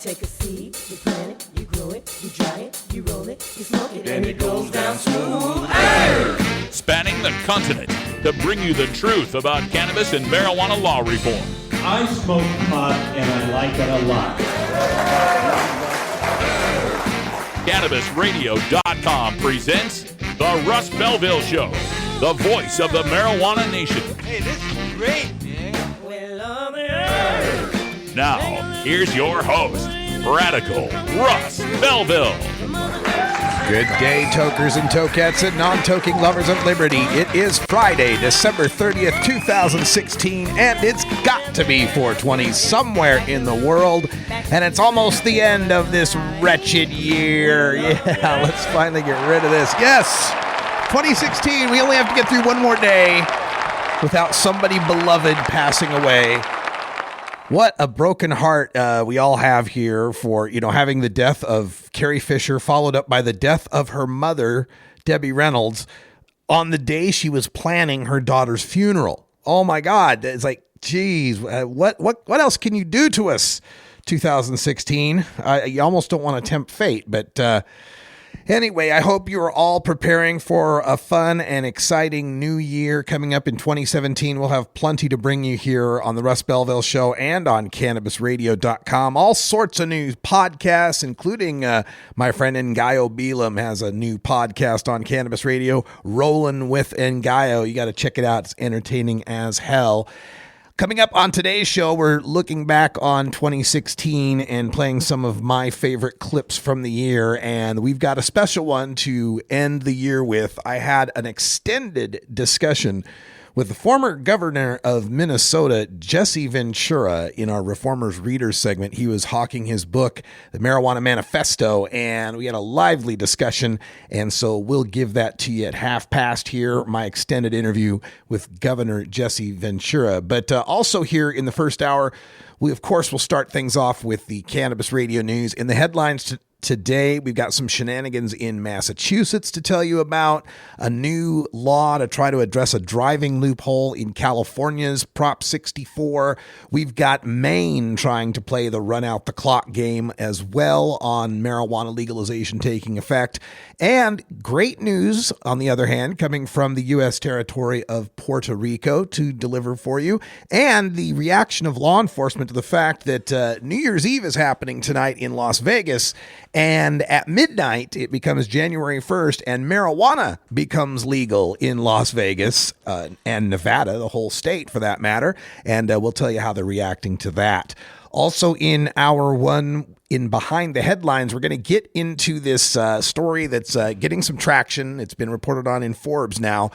take a seed, you plant it, you grow it, you dry it, you roll it, you smoke it, and it goes down smooth. Hey! Spanning the continent to bring you the truth about cannabis and marijuana law reform. I smoke pot and I like it a lot. CannabisRadio.com presents The Russ Belville Show, the voice of the marijuana nation. Hey, this is great, man. Well, on the earth. Now, here's your host, Radical Russ Belville. Good day, tokers and tokettes and non-toking lovers of liberty. It is Friday, December 30th, 2016, and it's got to be 420 somewhere in the world, and it's almost the end of this wretched year. Yeah, let's finally get rid of this. Yes, 2016, we only have to get through one more day without somebody beloved passing away. What a broken heart we all have here for, having the death of Carrie Fisher followed up by the death of her mother, Debbie Reynolds, on the day she was planning her daughter's funeral. Oh my God. It's like, geez, what else can you do to us, 2016? You almost don't want to tempt fate, but anyway, I hope you are all preparing for a fun and exciting new year coming up in 2017. We'll have plenty to bring you here on the Russ Belville Show and on CannabisRadio.com. All sorts of new podcasts, including my friend Ngaio Belam has a new podcast on Cannabis Radio, Rollin' with Ngaio. You got to check it out. It's entertaining as hell. Coming up on today's show, we're looking back on 2016 and playing some of my favorite clips from the year, and we've got a special one to end the year with. I had an extended discussion with the former governor of Minnesota, Jesse Ventura, in our Reformers Readers segment. He was hawking his book, The Marijuana Manifesto, and we had a lively discussion, and so we'll give that to you at half past here, my extended interview with Governor Jesse Ventura. But also here in the first hour, we, of course, will start things off with the Cannabis Radio News. In the headlines today, we've got some shenanigans in Massachusetts to tell you about, a new law to try to address a driving loophole in California's Prop 64. We've got Maine trying to play the run out the clock game as well on marijuana legalization taking effect. And great news, on the other hand, coming from the U.S. territory of Puerto Rico to deliver for you, and the reaction of law enforcement to the fact that New Year's Eve is happening tonight in Las Vegas. And at midnight, it becomes January 1st, and marijuana becomes legal in Las Vegas and Nevada, the whole state for that matter. And we'll tell you how they're reacting to that. Also in hour one, in Behind the Headlines, we're going to get into this story that's getting some traction. It's been reported on in Forbes now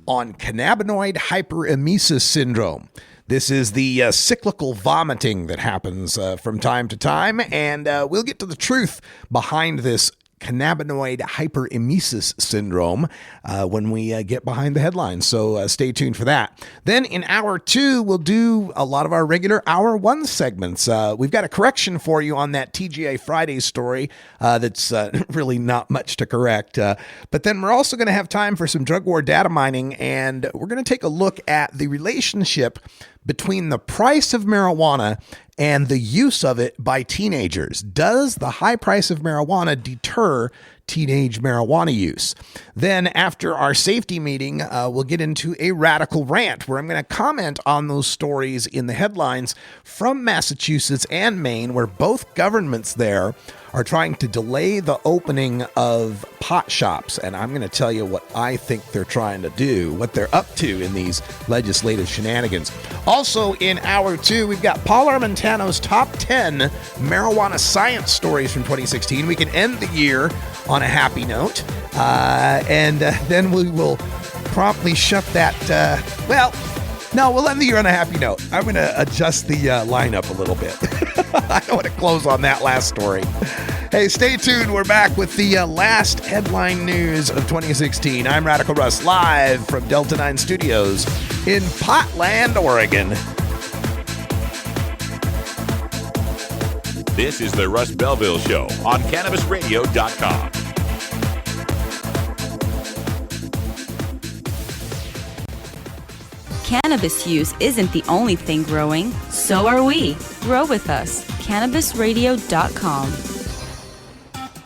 on cannabinoid hyperemesis syndrome. This is the cyclical vomiting that happens from time to time, and we'll get to the truth behind this cannabinoid hyperemesis syndrome when we get behind the headlines. So stay tuned for that. Then in hour two, we'll do a lot of our regular hour one segments. We've got a correction for you on that TGA Friday story that's really not much to correct. But then we're also going to have time for some drug war data mining, and we're going to take a look at the relationship between the price of marijuana and the use of it by teenagers. Does the high price of marijuana deter teenage marijuana use? Then after our safety meeting, we'll get into a radical rant where I'm going to comment on those stories in the headlines from Massachusetts and Maine, where both governments there are trying to delay the opening of pot shops. And I'm going to tell you what I think they're trying to do, what they're up to in these legislative shenanigans. Also in hour two, we've got Paul Armentano's top 10 marijuana science stories from 2016. We can end the year on a happy note. And then we will promptly shut that, no, we'll end the year on a happy note. I'm going to adjust the lineup a little bit. I don't want to close on that last story. Hey, stay tuned. We're back with the last headline news of 2016. I'm Radical Russ, live from Delta 9 Studios in Portland, Oregon. This is the Russ Belville Show on CannabisRadio.com. Cannabis use isn't the only thing growing. So are we. Grow with us. CannabisRadio.com.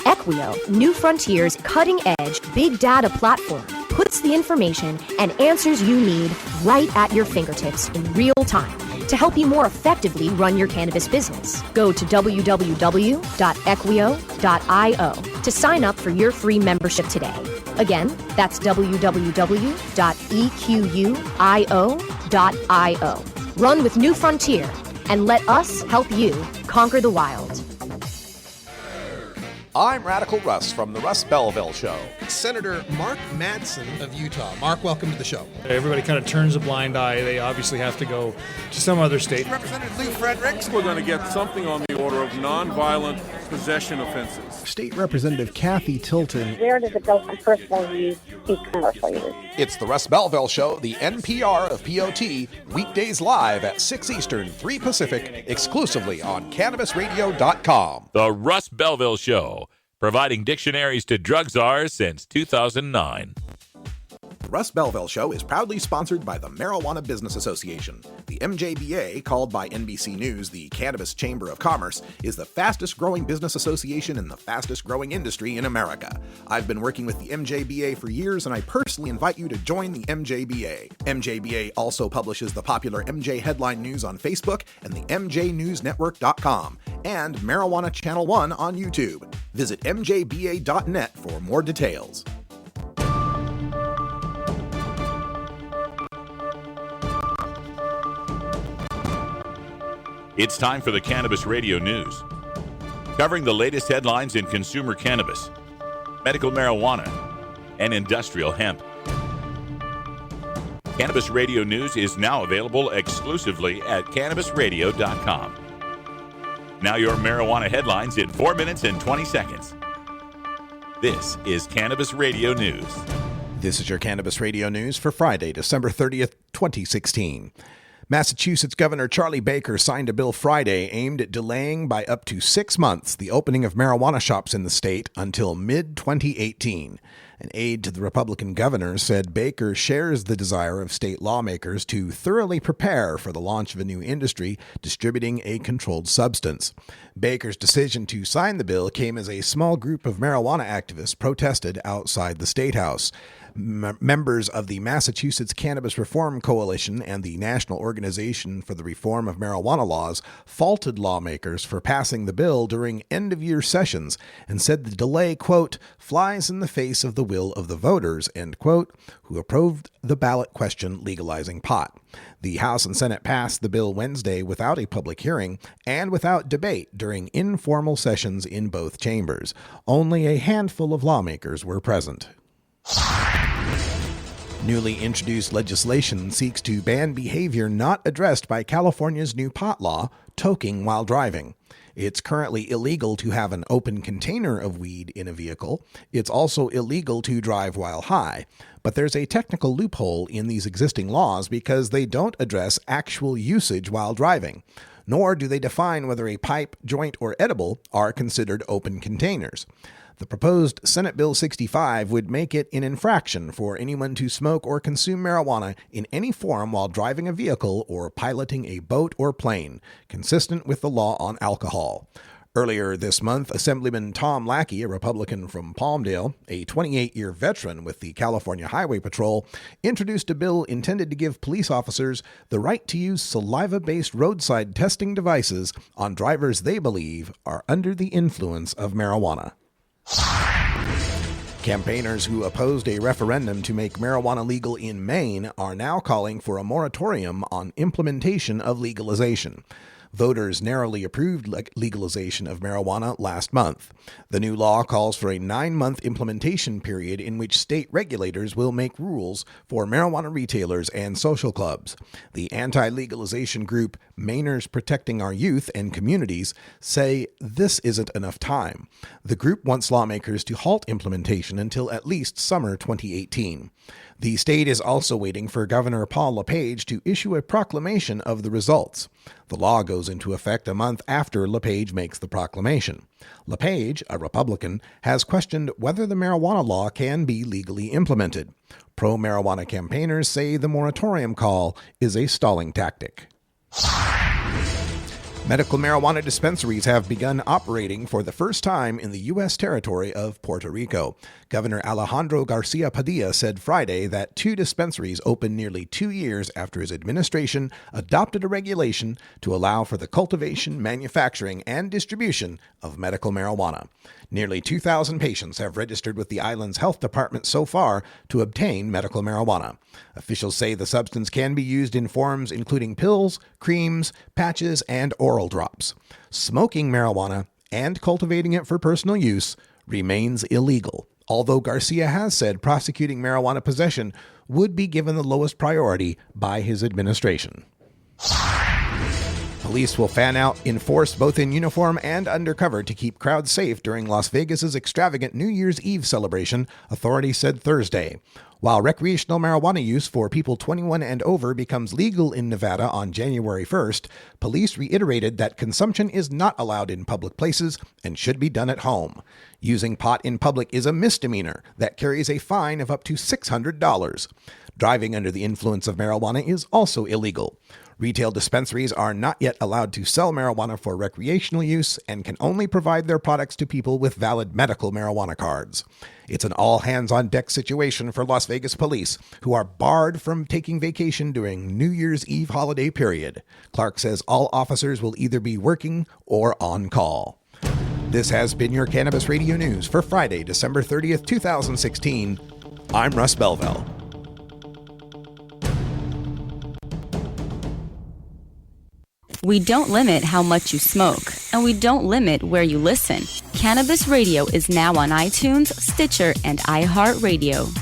Equio, New Frontier's cutting-edge big data platform, puts the information and answers you need right at your fingertips in real time to help you more effectively run your cannabis business. Go to www.equio.io to sign up for your free membership today. Again, that's www.equio.io. Run with New Frontier and let us help you conquer the wild. I'm Radical Russ from the Russ Belville Show. Senator Mark Madsen of Utah. Mark, welcome to the show. Everybody kind of turns a blind eye. They obviously have to go to some other state. Representative Lou Fredericks. We're going to get something on the order of nonviolent possession offenses. State Representative Kathy Tilton. Where does it go from personal use to commercial use? It's the Russ Belville Show, the NPR of POT, weekdays live at 6 Eastern, 3 Pacific, exclusively on CannabisRadio.com. The Russ Belville Show, providing dictionaries to drug czars since 2009. The Russ Belville Show is proudly sponsored by the Marijuana Business Association. The MJBA, called by NBC News the Cannabis Chamber of Commerce, is the fastest growing business association in the fastest growing industry in America. I've been working with the MJBA for years, and I personally invite you to join the MJBA. MJBA also publishes the popular MJ Headline News on Facebook and the MJNewsNetwork.com and Marijuana Channel 1 on YouTube. Visit mjba.net for more details. It's time for the Cannabis Radio News, covering the latest headlines in consumer cannabis, medical marijuana, and industrial hemp. Cannabis Radio News is now available exclusively at CannabisRadio.com. Now your marijuana headlines in 4 minutes and 20 seconds. This is Cannabis Radio News. This is your Cannabis Radio News for Friday, December 30th, 2016. Massachusetts Governor Charlie Baker signed a bill Friday aimed at delaying by up to 6 months the opening of marijuana shops in the state until mid-2018. An aide to the Republican governor said Baker shares the desire of state lawmakers to thoroughly prepare for the launch of a new industry distributing a controlled substance. Baker's decision to sign the bill came as a small group of marijuana activists protested outside the State House. Members of the Massachusetts Cannabis Reform Coalition and the National Organization for the Reform of Marijuana Laws faulted lawmakers for passing the bill during end-of-year sessions and said the delay, quote, flies in the face of the will of the voters, end quote, who approved the ballot question legalizing pot. The House and Senate passed the bill Wednesday without a public hearing and without debate during informal sessions in both chambers. Only a handful of lawmakers were present. Newly introduced legislation seeks to ban behavior not addressed by California's new pot law, toking while driving. It's currently illegal to have an open container of weed in a vehicle. It's also illegal to drive while high. But there's a technical loophole in these existing laws because they don't address actual usage while driving, nor do they define whether a pipe, joint, or edible are considered open containers. The proposed Senate Bill 65 would make it an infraction for anyone to smoke or consume marijuana in any form while driving a vehicle or piloting a boat or plane, consistent with the law on alcohol. Earlier this month, Assemblyman Tom Lackey, a Republican from Palmdale, a 28-year veteran with the California Highway Patrol, introduced a bill intended to give police officers the right to use saliva-based roadside testing devices on drivers they believe are under the influence of marijuana. Campaigners who opposed a referendum to make marijuana legal in Maine are now calling for a moratorium on implementation of legalization. Voters narrowly approved legalization of marijuana last month. The new law calls for a 9-month implementation period in which state regulators will make rules for marijuana retailers and social clubs. The anti-legalization group Mainers Protecting Our Youth and Communities say this isn't enough time. The group wants lawmakers to halt implementation until at least summer 2018. The state is also waiting for Governor Paul LePage to issue a proclamation of the results. The law goes into effect a month after LePage makes the proclamation. LePage, a Republican, has questioned whether the marijuana law can be legally implemented. Pro-marijuana campaigners say the moratorium call is a stalling tactic. Medical marijuana dispensaries have begun operating for the first time in the U.S. territory of Puerto Rico. Governor Alejandro Garcia Padilla said Friday that 2 dispensaries opened nearly 2 years after his administration adopted a regulation to allow for the cultivation, manufacturing, and distribution of medical marijuana. Nearly 2,000 patients have registered with the island's health department so far to obtain medical marijuana. Officials say the substance can be used in forms including pills, creams, patches, and oral drops. Smoking marijuana and cultivating it for personal use remains illegal, although Garcia has said prosecuting marijuana possession would be given the lowest priority by his administration. Police will fan out in force both in uniform and undercover to keep crowds safe during Las Vegas's extravagant New Year's Eve celebration, authorities said Thursday. While recreational marijuana use for people 21 and over becomes legal in Nevada on January 1st, police reiterated that consumption is not allowed in public places and should be done at home. Using pot in public is a misdemeanor that carries a fine of up to $600. Driving under the influence of marijuana is also illegal. Retail dispensaries are not yet allowed to sell marijuana for recreational use and can only provide their products to people with valid medical marijuana cards. It's an all-hands-on-deck situation for Las Vegas police, who are barred from taking vacation during New Year's Eve holiday period. Clark says all officers will either be working or on call. This has been your Cannabis Radio News for Friday, December 30th, 2016. I'm Russ Belville. We don't limit how much you smoke, and we don't limit where you listen. Cannabis Radio is now on iTunes, Stitcher, and iHeartRadio.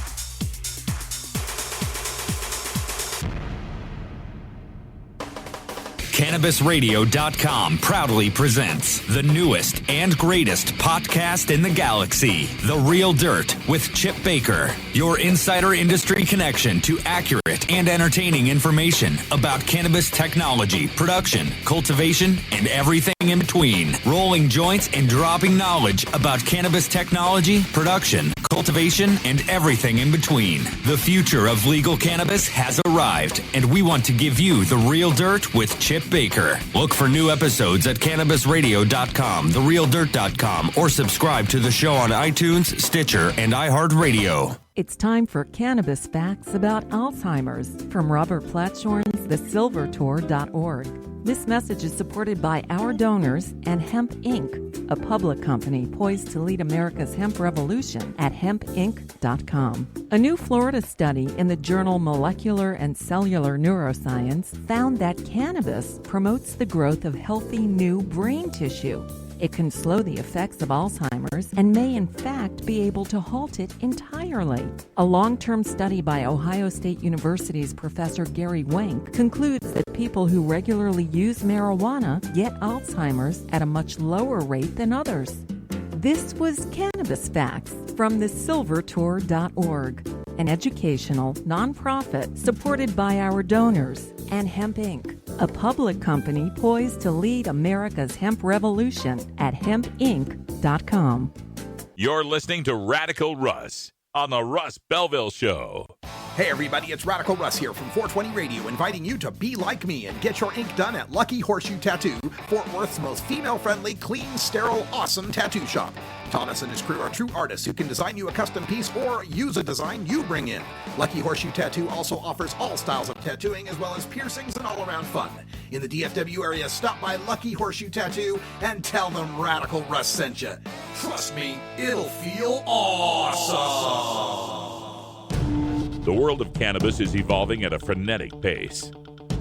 CannabisRadio.com proudly presents the newest and greatest podcast in the galaxy, The Real Dirt with Chip Baker, your insider industry connection to accurate and entertaining information about cannabis technology, production, cultivation, and everything in between. Rolling joints and dropping knowledge about cannabis technology, production, cultivation, and everything in between. The future of legal cannabis has arrived, and we want to give you the real dirt with Chip Baker. Look for new episodes at CannabisRadio.com, TheRealDirt.com, or subscribe to the show on iTunes, Stitcher, and iHeartRadio. It's time for Cannabis Facts about Alzheimer's from Robert Platshorn's TheSilverTour.org. This message is supported by our donors and Hemp Inc., a public company poised to lead America's hemp revolution at hempinc.com. A new Florida study in the journal Molecular and Cellular Neuroscience found that cannabis promotes the growth of healthy new brain tissue. It can slow the effects of Alzheimer's and may in fact be able to halt it entirely. A long-term study by Ohio State University's Professor Gary Wenk concludes that people who regularly use marijuana get Alzheimer's at a much lower rate than others. This was Cannabis Facts from thesilvertour.org, an educational nonprofit supported by our donors and Hemp Inc., a public company poised to lead America's hemp revolution at hempinc.com. You're listening to Radical Russ on the Russ Belville Show. Hey everybody, it's Radical Russ here from 420 Radio, inviting you to be like me and get your ink done at Lucky Horseshoe Tattoo, Fort Worth's most female-friendly, clean, sterile, awesome tattoo shop. Thomas and his crew are true artists who can design you a custom piece or use a design you bring in. Lucky Horseshoe Tattoo also offers all styles of tattooing as well as piercings and all-around fun. In the DFW area, stop by Lucky Horseshoe Tattoo and tell them Radical Russ sent you. Trust me, it'll feel awesome. The world of cannabis is evolving at a frenetic pace.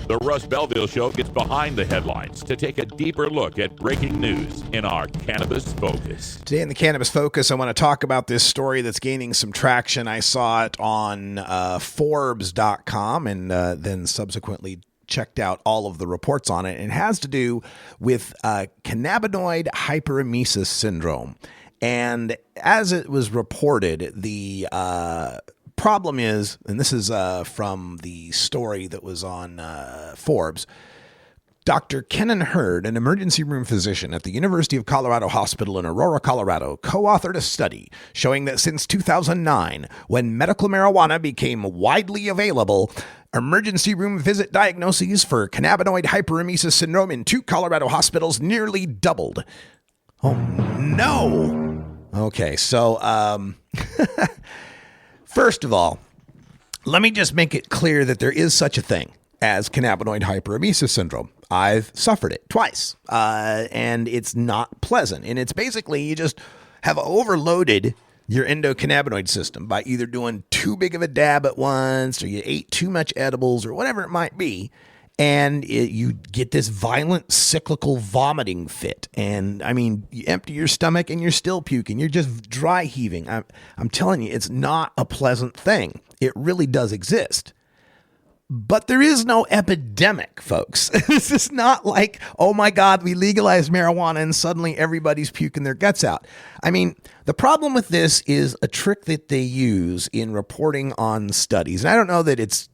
The Russ Belville Show gets behind the headlines to take a deeper look at breaking news in our Cannabis Focus. Today in the Cannabis Focus, I want to talk about this story that's gaining some traction. I saw it on Forbes.com and then subsequently checked out all of the reports on it. And it has to do with cannabinoid hyperemesis syndrome. And as it was reported, the problem is, and this is from the story that was on Forbes, Dr. Kenan Hurd, an emergency room physician at the University of Colorado Hospital in Aurora, Colorado, co-authored a study showing that since 2009, when medical marijuana became widely available, emergency room visit diagnoses for cannabinoid hyperemesis syndrome in 2 Colorado hospitals nearly doubled. Oh, no. Okay, so first of all, let me just make it clear that there is such a thing as cannabinoid hyperemesis syndrome. I've suffered it twice, and it's not pleasant. And it's basically you just have overloaded your endocannabinoid system by either doing too big of a dab at once, or you ate too much edibles, or whatever it might be. And you get this violent cyclical vomiting fit. And I mean, you empty your stomach and you're still puking. You're just dry heaving. I'm telling you, it's not a pleasant thing. It really does exist. But there is no epidemic, folks. This is not like, oh my God, we legalized marijuana and suddenly everybody's puking their guts out. I mean, the problem with this is a trick that they use in reporting on studies. And I don't know that it's,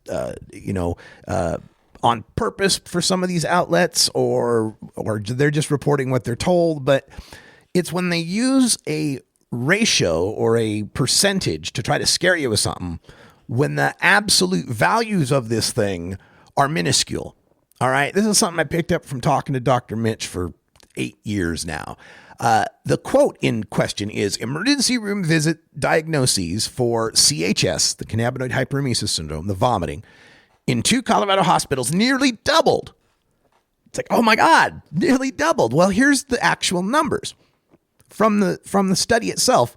on purpose for some of these outlets or they're just reporting what they're told, but it's when they use a ratio or a percentage to try to scare you with something when the absolute values of this thing are minuscule. All right. This is something I picked up from talking to Dr. Mitch for 8 years now. The quote in question is emergency room visit diagnoses for CHS, the cannabinoid hyperemesis syndrome, the vomiting, in 2 Colorado hospitals nearly doubled. It's like, oh my God, nearly doubled. Well, here's the actual numbers from the study itself.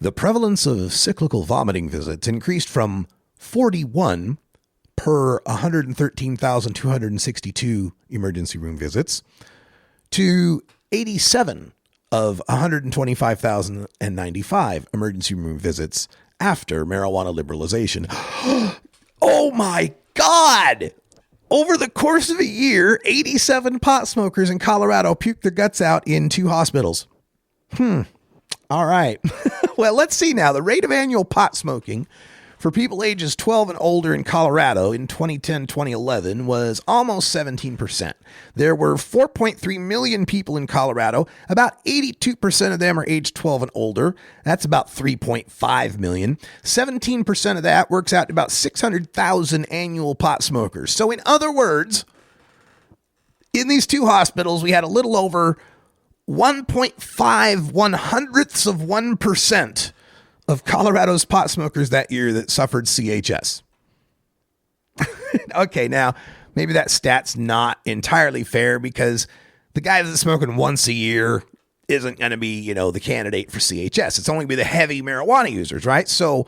The prevalence of cyclical vomiting visits increased from 41 per 113,262 emergency room visits to 87 of 125,095 emergency room visits after marijuana liberalization. Oh my God! Over the course of a year, 87 pot smokers in Colorado puked their guts out in 2 hospitals. All right. Well, let's see now. The rate of annual pot smoking for people ages 12 and older in Colorado in 2010-2011 was almost 17%. There were 4.3 million people in Colorado. About 82% of them are age 12 and older. That's about 3.5 million. 17% of that works out to about 600,000 annual pot smokers. So in other words, in these 2 hospitals, we had a little over 1.5 1/100% of Colorado's pot smokers that year that suffered CHS. Okay, now, maybe that stat's not entirely fair because the guy that's smoking once a year isn't going to be, the candidate for CHS. It's only be the heavy marijuana users, right? So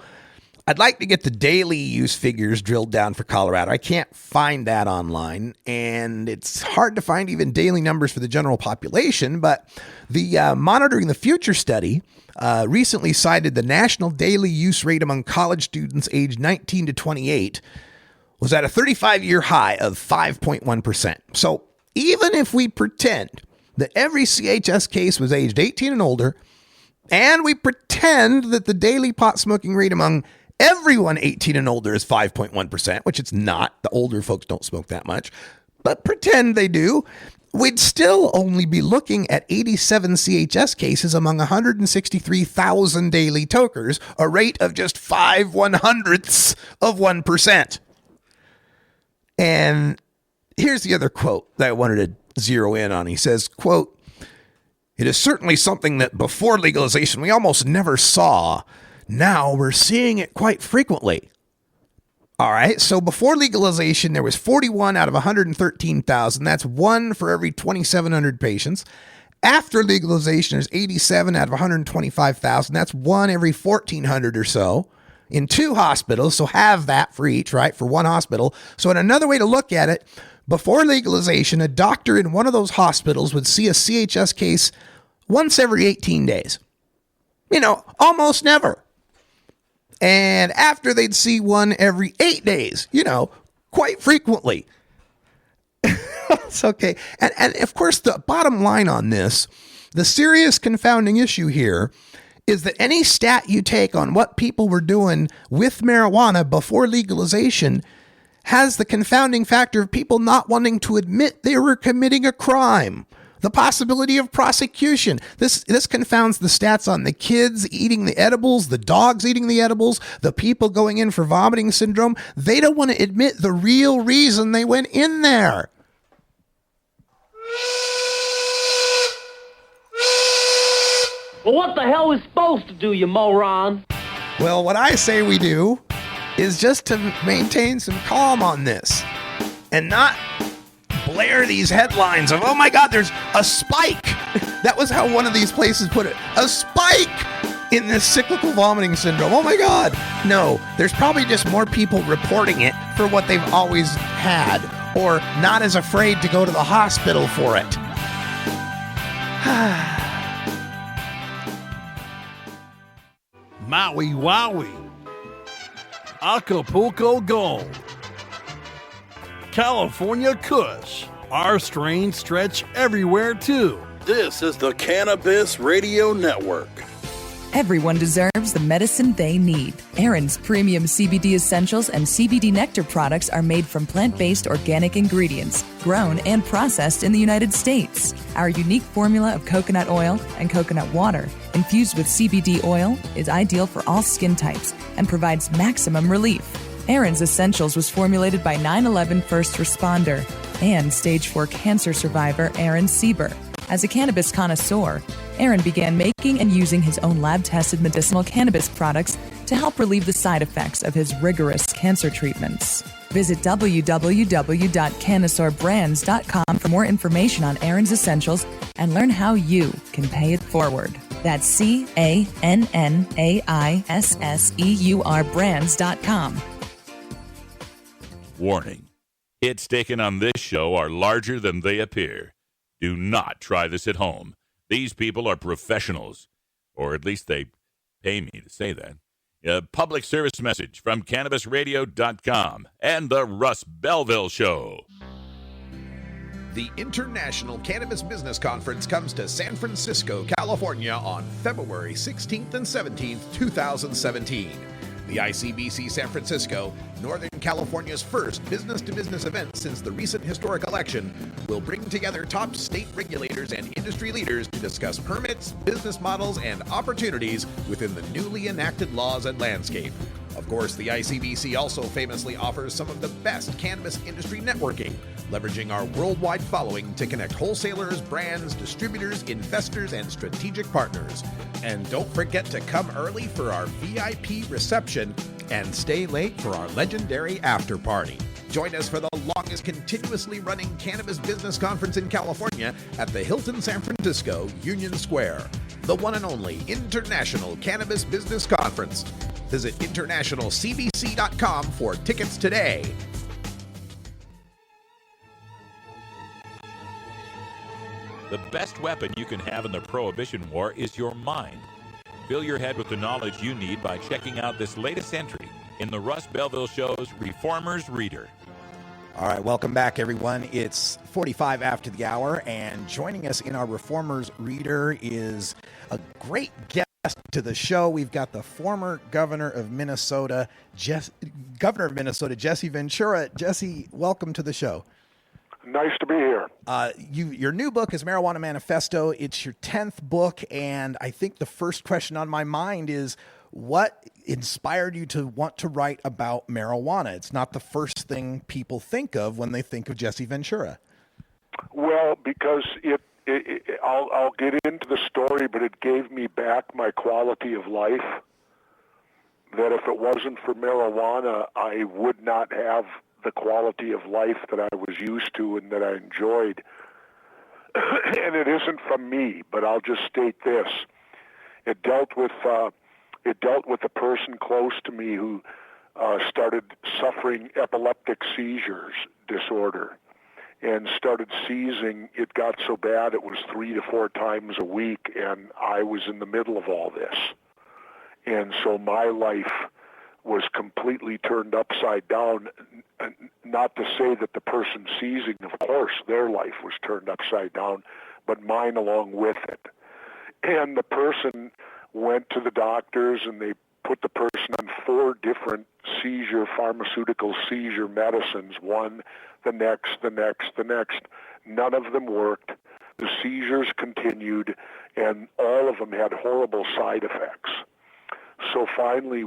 I'd like to get the daily use figures drilled down for Colorado. I can't find that online, and it's hard to find even daily numbers for the general population, but the Monitoring the Future study recently cited the national daily use rate among college students aged 19 to 28 was at a 35-year high of 5.1%. So even if we pretend that every CHS case was aged 18 and older, and we pretend that the daily pot smoking rate among everyone 18 and older is 5.1%, which it's not. The older folks don't smoke that much, but pretend they do. We'd still only be looking at 87 CHS cases among 163,000 daily tokers, a rate of just 0.05%. And here's the other quote that I wanted to zero in on. He says, quote, "It is certainly something that before legalization we almost never saw. Now we're seeing it quite frequently." All right, so before legalization, there was 41 out of 113,000. That's 1 for every 2,700 patients. After legalization, there's 87 out of 125,000. That's 1 every 1,400 or so in 2 hospitals. So have that for each, right, for 1 hospital. So in another way to look at it, before legalization, a doctor in one of those hospitals would see a CHS case once every 18 days. Almost never. And after, they'd see one every 8 days, quite frequently. It's okay. And of course, the bottom line on this, the serious confounding issue here is that any stat you take on what people were doing with marijuana before legalization has the confounding factor of people not wanting to admit they were committing a crime. The possibility of prosecution. This confounds the stats on the kids eating the edibles, the dogs eating the edibles, the people going in for vomiting syndrome. They don't want to admit the real reason they went in there. Well, what the hell are we supposed to do, you moron? Well, what I say we do is just to maintain some calm on this and not blare these headlines of, oh my God, there's a spike. That was how one of these places put it. A spike in this cyclical vomiting syndrome. Oh my God. No, there's probably just more people reporting it for what they've always had or not as afraid to go to the hospital for it. Maui Wowie, Acapulco Gold, California Kush. Our strains stretch everywhere too. This is the Cannabis Radio Network. Everyone deserves the medicine they need. Aaron's premium CBD essentials and CBD nectar products are made from plant-based organic ingredients, grown and processed in the United States. Our unique formula of coconut oil and coconut water infused with CBD oil is ideal for all skin types and provides maximum relief. Aaron's Essentials was formulated by 9/11 first responder and Stage 4 cancer survivor Aaron Sieber. As a cannabis connoisseur, Aaron began making and using his own lab-tested medicinal cannabis products to help relieve the side effects of his rigorous cancer treatments. Visit www.cannaisaurbrands.com for more information on Aaron's Essentials and learn how you can pay it forward. That's CANNAISSEUR brands.com. Warning. Hits taken on this show are larger than they appear. Do not try this at home. These people are professionals, or at least they pay me to say that. A public service message from CannabisRadio.com and the Russ Belville Show. The International Cannabis Business Conference comes to San Francisco, California on February 16th and 17th, 2017. The ICBC San Francisco, Northern California's first business-to-business event since the recent historic election, will bring together top state regulators and industry leaders to discuss permits, business models, and opportunities within the newly enacted laws and landscape. Of course, the ICBC also famously offers some of the best cannabis industry networking, leveraging our worldwide following to connect wholesalers, brands, distributors, investors, and strategic partners. And don't forget to come early for our VIP reception and stay late for our legendary after party. Join us for the longest continuously running cannabis business conference in California at the Hilton San Francisco Union Square, the one and only International Cannabis Business Conference. Visit internationalcbc.com for tickets today. The best weapon you can have in the Prohibition War is your mind. Fill your head with the knowledge you need by checking out this latest entry in the Russ Belville Show's Reformer's Reader. All right, welcome back, everyone. It's 45 after the hour, and joining us in our Reformer's Reader is a great guest to the show. We've got the former governor of Minnesota, Jesse Ventura. Jesse, welcome to the show. Nice to be here. Your new book is Marijuana Manifesto. It's your 10th book, and I think the first question on my mind is, what inspired you to want to write about marijuana? It's not the first thing people think of when they think of Jesse Ventura. Well, because I'll get into the story, but it gave me back my quality of life. That if it wasn't for marijuana, I would not have the quality of life that I was used to and that I enjoyed. And it isn't from me, but I'll just state this. It dealt with a person close to me who started suffering epileptic seizures disorder and started seizing. It got so bad it was 3 to 4 times a week, and I was in the middle of all this. And so my life was completely turned upside down. Not to say that the person seizing, of course, their life was turned upside down, but mine along with it. And the person went to the doctors, and they put the person on 4 different pharmaceutical seizure medicines, one, the next. None of them worked. The seizures continued, and all of them had horrible side effects. So finally,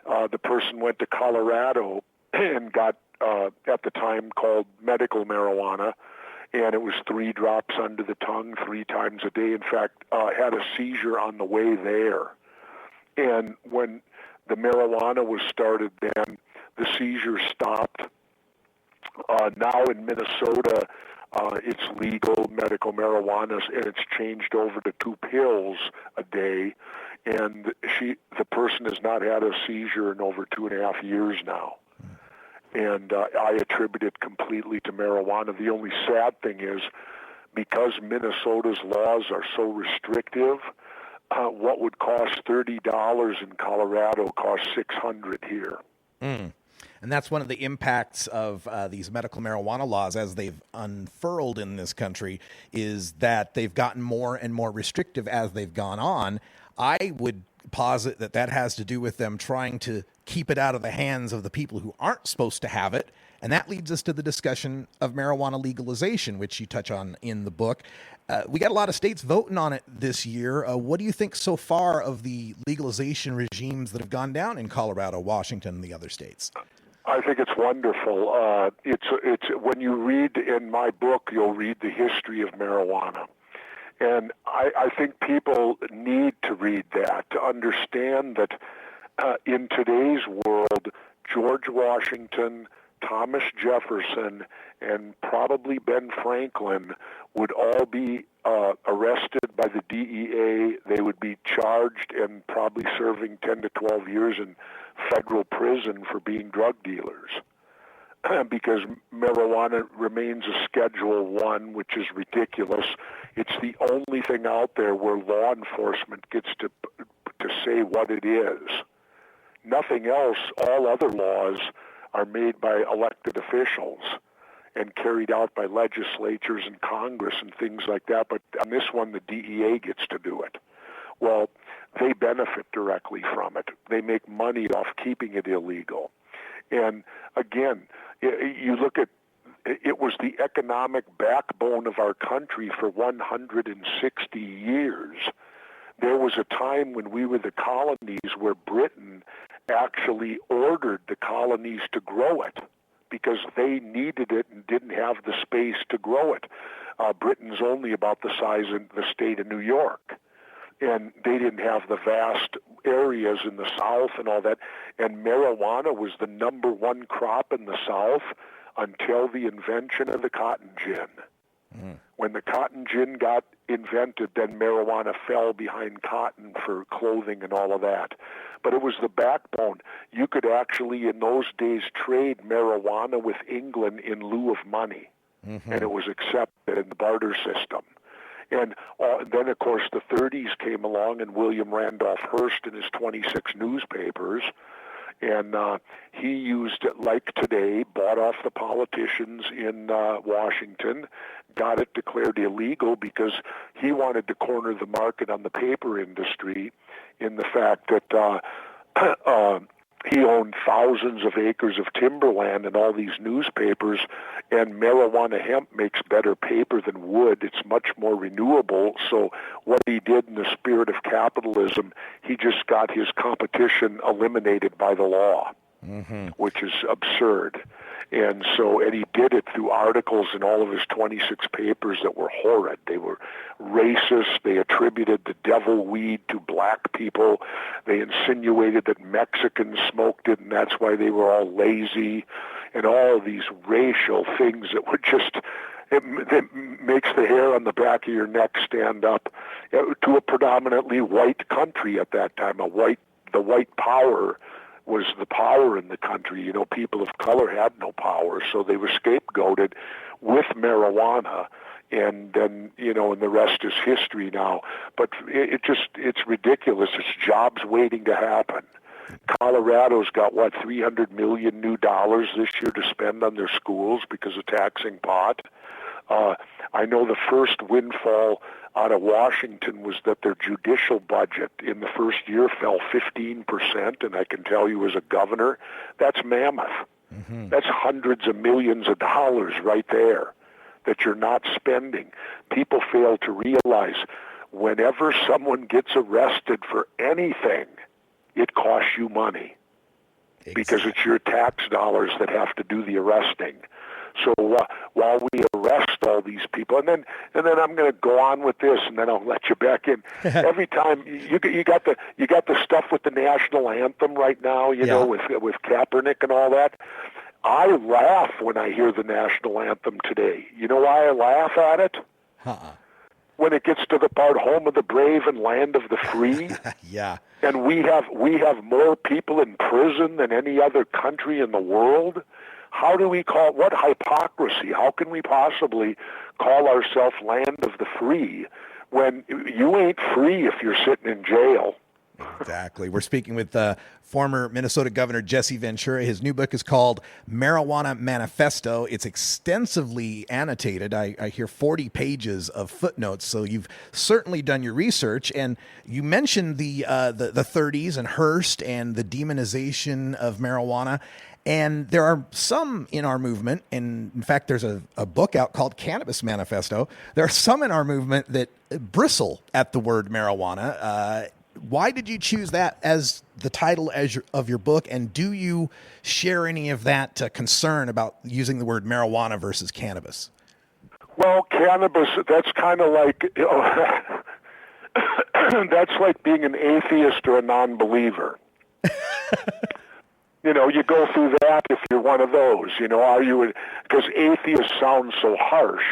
the person went to Colorado and got, at the time, called medical marijuana, and it was 3 drops under the tongue 3 times a day. In fact, had a seizure on the way there. And when the marijuana was started then, the seizure stopped. Now in Minnesota, it's legal, medical marijuana, and it's changed over to 2 pills a day. And the person has not had a seizure in over 2.5 years now. And I attribute it completely to marijuana. The only sad thing is, because Minnesota's laws are so restrictive, what would cost $30 in Colorado costs $600 here. And that's one of the impacts of these medical marijuana laws as they've unfurled in this country, is that they've gotten more and more restrictive as they've gone on. I would posit that has to do with them trying to keep it out of the hands of the people who aren't supposed to have it. And that leads us to the discussion of marijuana legalization, which you touch on in the book. We got a lot of states voting on it this year. What do you think so far of the legalization regimes that have gone down in Colorado, Washington, and the other states? I think it's wonderful. It's when you read in my book, you'll read the history of marijuana. And I think people need to read that to understand that in today's world, George Washington, Thomas Jefferson, and probably Ben Franklin would all be arrested by the DEA. They would be charged and probably serving 10 to 12 years in federal prison for being drug dealers. Because marijuana remains a Schedule 1, which is ridiculous. It's the only thing out there where law enforcement gets to say what it is. Nothing else, all other laws are made by elected officials and carried out by legislatures and Congress and things like that. But on this one, the DEA gets to do it. Well, they benefit directly from it. They make money off keeping it illegal. And again, you look at, it was the economic backbone of our country for 160 years. There was a time when we were the colonies where Britain actually ordered the colonies to grow it because they needed it and didn't have the space to grow it. Britain's only about the size of the state of New York. And they didn't have the vast areas in the South and all that. And marijuana was the #1 crop in the South until the invention of the cotton gin. When the cotton gin got invented, then marijuana fell behind cotton for clothing and all of that. But it was the backbone. You could actually, in those days, trade marijuana with England in lieu of money. And it was accepted in the barter system. And then, of course, the 30s came along, and William Randolph Hearst and his 26 newspapers, and he used it like today, bought off the politicians in Washington, got it declared illegal because he wanted to corner the market on the paper industry in the fact that he owned thousands of acres of timberland and all these newspapers, and marijuana hemp makes better paper than wood. It's much more renewable. So what he did in the spirit of capitalism, he just got his competition eliminated by the law, which is absurd. And he did it through articles in all of his 26 papers that were horrid. They were racist. They attributed the devil weed to black people. They insinuated that Mexicans smoked it, and that's why they were all lazy, and all of these racial things that were just, it makes the hair on the back of your neck stand up to a predominantly white country at that time. The white power was the power in the country. You know, people of color had no power, so they were scapegoated with marijuana, and then, you know, and the rest is history now. But it's ridiculous. It's jobs waiting to happen. Colorado's got, $300 million new dollars this year to spend on their schools because of taxing pot. I know the first windfall out of Washington was that their judicial budget in the first year fell 15%, and I can tell you as a governor, that's mammoth. Mm-hmm. That's hundreds of millions of dollars right there that you're not spending. People fail to realize whenever someone gets arrested for anything, it costs you money. Exactly. Because it's your tax dollars that have to do the arresting. So while we arrest all these people, and then I'm going to go on with this, and then I'll let you back in. Every time you got the stuff with the national anthem right now, you know, with Kaepernick and all that. I laugh when I hear the national anthem today. You know why I laugh at it? When it gets to the part "Home of the Brave and Land of the Free." Yeah. And we have more people in prison than any other country in the world. How do we call, what hypocrisy? How can we possibly call ourselves land of the free when you ain't free if you're sitting in jail? Exactly. We're speaking with former Minnesota Governor Jesse Ventura. His new book is called Marijuana Manifesto. It's extensively annotated. I hear 40 pages of footnotes, so you've certainly done your research. And you mentioned the 30s and Hearst and the demonization of marijuana. And there are some in our movement, and in fact, there's a book out called Cannabis Manifesto. There are some in our movement that bristle at the word marijuana. Why did you choose that as the title of your book? And do you share any of that concern about using the word marijuana versus cannabis? Well, cannabis, that's kind of like, you know, that's like being an atheist or a non-believer. You know, you go through that if you're one of those. You know, are you? Because atheist sounds so harsh,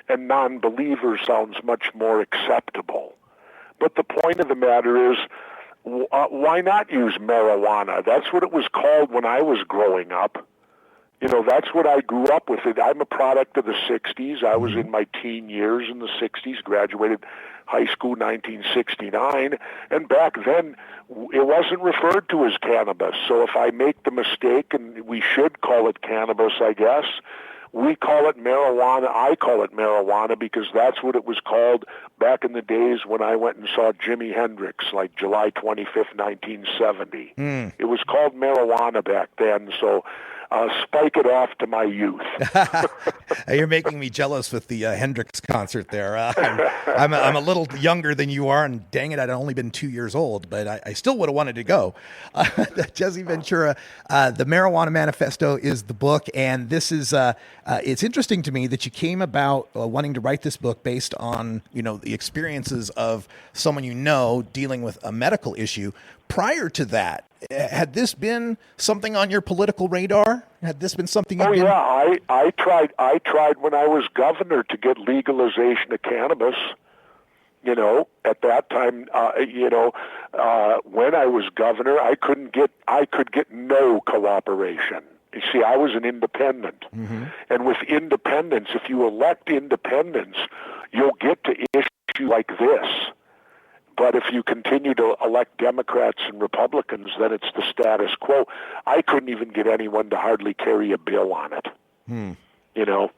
and non-believer sounds much more acceptable. But the point of the matter is, why not use marijuana? That's what it was called when I was growing up. You know, that's what I grew up with. I'm a product of the 60s. I was in my teen years in the 60s, graduated high school 1969, and back then it wasn't referred to as cannabis. So if I make the mistake, and we should call it cannabis, I guess, we call it marijuana. I call it marijuana because that's what it was called back in the days when I went and saw Jimi Hendrix, like July 25th, 1970. It was called marijuana back then, so spike it off to my youth. You're making me jealous with the Hendrix concert there. I'm a little younger than you are, and dang it, I'd only been 2 years old, but I still would have wanted to go. Jesse Ventura, the Marijuana Manifesto is the book, and this is it's interesting to me that you came about wanting to write this book based on, you know, the experiences of someone you know dealing with a medical issue. Prior to that, had this been something on your political radar? Had this been something you'd been... Yeah, I tried when I was governor to get legalization of cannabis. You know, at that time, when I was governor, I could get no cooperation. You see, I was an independent. Mm-hmm. And with independence, if you elect independents, you'll get to issue like this. But if you continue to elect Democrats and Republicans, then it's the status quo. I couldn't even get anyone to hardly carry a bill on it. You know,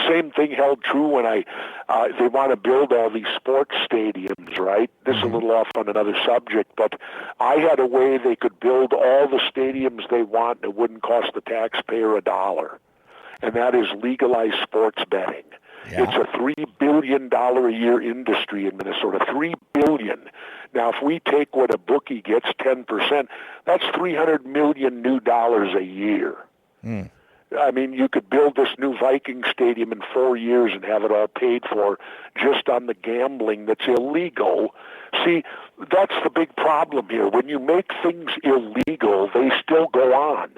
same thing held true when they want to build all these sports stadiums, right? This is a little off on another subject, but I had a way they could build all the stadiums they want and it wouldn't cost the taxpayer $1. And that is legalized sports betting. Yeah. It's a $3 billion a year industry in Minnesota, $3 billion. Now, if we take what a bookie gets, 10%, that's $300 million new dollars a year. I mean, you could build this new Viking stadium in 4 years and have it all paid for just on the gambling that's illegal. See, that's the big problem here. When you make things illegal, they still go on.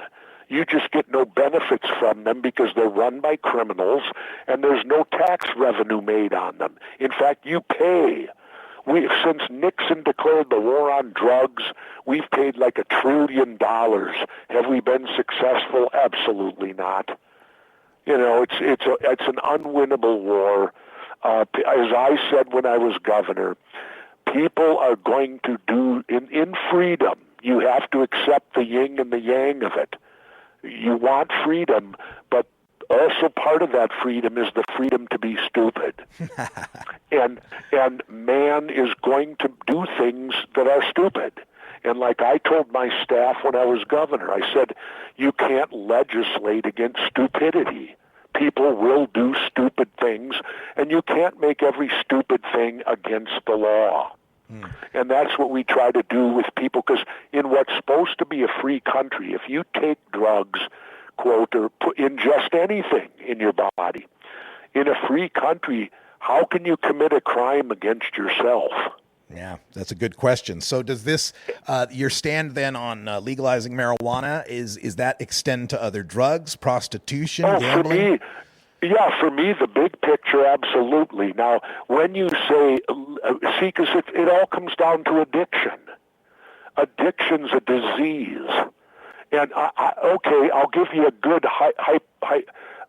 You just get no benefits from them because they're run by criminals and there's no tax revenue made on them. In fact, you pay. Since Nixon declared the war on drugs, we've paid like $1 trillion. Have we been successful? Absolutely not. You know, it's an unwinnable war. As I said when I was governor, people are going to do, in freedom, you have to accept the yin and the yang of it. You want freedom, but also part of that freedom is the freedom to be stupid. and man is going to do things that are stupid. And like I told my staff when I was governor, I said, you can't legislate against stupidity. People will do stupid things, and you can't make every stupid thing against the law. And that's what we try to do with people, because in what's supposed to be a free country, if you take drugs, quote, or ingest anything in your body, in a free country, how can you commit a crime against yourself? Yeah, that's a good question. So does this, your stand then on legalizing marijuana, is that extend to other drugs, prostitution, gambling? For me, the big picture, absolutely. Now, when you say, see, because it all comes down to addiction. Addiction's a disease. And, I'll give you a good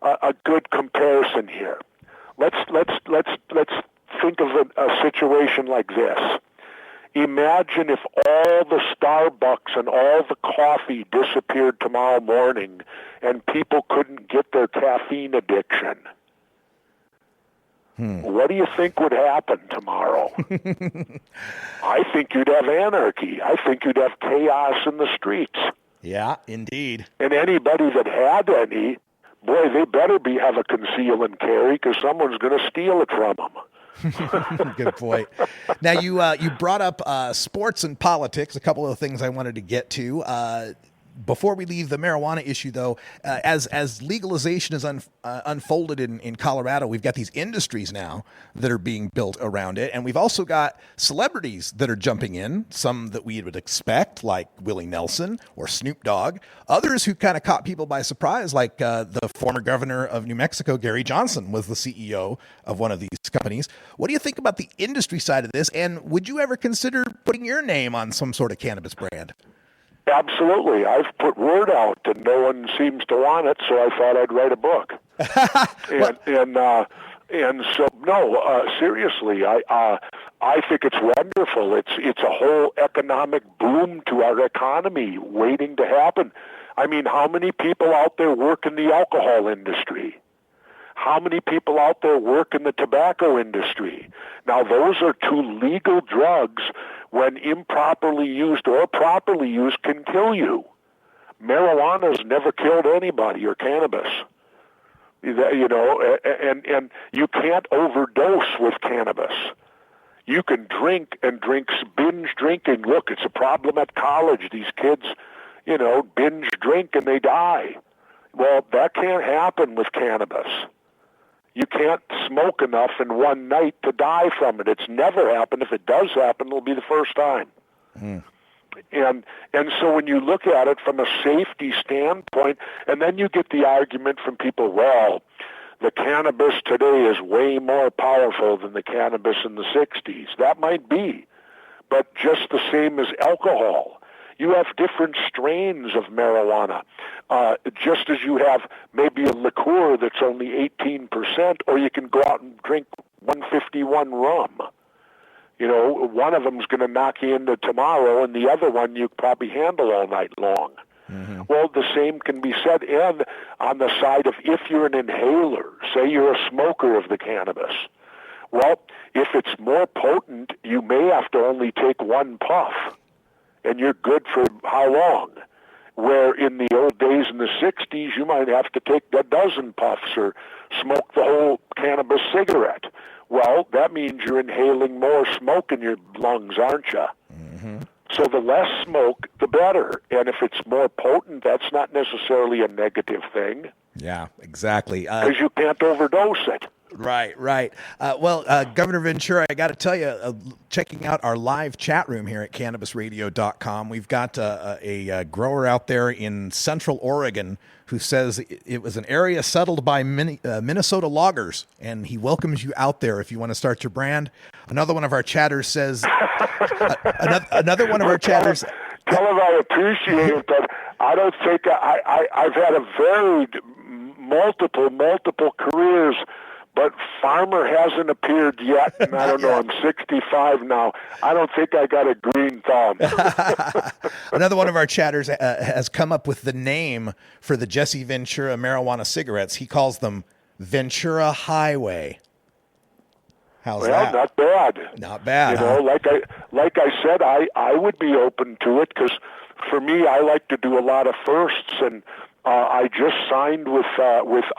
a good comparison here. Let's think of a situation like this. Imagine if all the Starbucks and all the coffee disappeared tomorrow morning and people couldn't get their caffeine addiction. What do you think would happen tomorrow? I think you'd have anarchy. I think you'd have chaos in the streets. Yeah, indeed. And anybody that had any, boy, they better have a conceal and carry, because someone's going to steal it from them. Good point. Now, you brought up sports and politics, a couple of things I wanted to get to. Before we leave the marijuana issue, though, as legalization is unfolded in Colorado, we've got these industries now that are being built around it, and we've also got celebrities that are jumping in, some that we would expect, like Willie Nelson or Snoop Dogg, others who kind of caught people by surprise, like the former governor of New Mexico, Gary Johnson, was the CEO of one of these companies. What do you think about the industry side of this, and would you ever consider putting your name on some sort of cannabis brand? Absolutely. I've put word out and no one seems to want it, so I thought I'd write a book. Seriously, I think it's wonderful. It's a whole economic boom to our economy waiting to happen. I mean, how many people out there work in the alcohol industry? How many people out there work in the tobacco industry? Now, those are two legal drugs. When improperly used or properly used, can kill you. Marijuana's never killed anybody, or cannabis. You know, and you can't overdose with cannabis. You can drink and binge drinking. Look, it's a problem at college. These kids, binge drink and they die. Well, that can't happen with cannabis. You can't smoke enough in one night to die from it. It's never happened. If it does happen, it'll be the first time. And so when you look at it from a safety standpoint, and then you get the argument from people, well, the cannabis today is way more powerful than the cannabis in the 60s. That might be, but just the same as alcohol. You have different strains of marijuana, just as you have maybe a liqueur that's only 18%, or you can go out and drink 151 rum. One of them's going to knock you into tomorrow, and the other one you probably handle all night long. Well, the same can be said, and on the side of if you're an inhaler, say you're a smoker of the cannabis. Well, if it's more potent, you may have to only take one puff. And you're good for how long? Where in the old days in the 60s, you might have to take a dozen puffs or smoke the whole cannabis cigarette. Well, that means you're inhaling more smoke in your lungs, aren't you? So the less smoke, the better. And if it's more potent, that's not necessarily a negative thing. Yeah, exactly. Because you can't overdose it. Right. Governor Ventura, I got to tell you, checking out our live chat room here at cannabisradio.com, we've got a grower out there in Central Oregon who says it was an area settled by Minnesota loggers, and he welcomes you out there if you want to start your brand. Another one of our chatters says, another one of our chatters. Tell him I appreciate it, but I don't think I've had a varied multiple careers. But Farmer hasn't appeared yet, and I don't know, I'm 65 now. I don't think I got a green thumb. Another one of our chatters has come up with the name for the Jesse Ventura marijuana cigarettes. He calls them Ventura Highway. How's that? Not bad. Not bad. You know, like I said, I would be open to it because for me, I like to do a lot of firsts, and I just signed with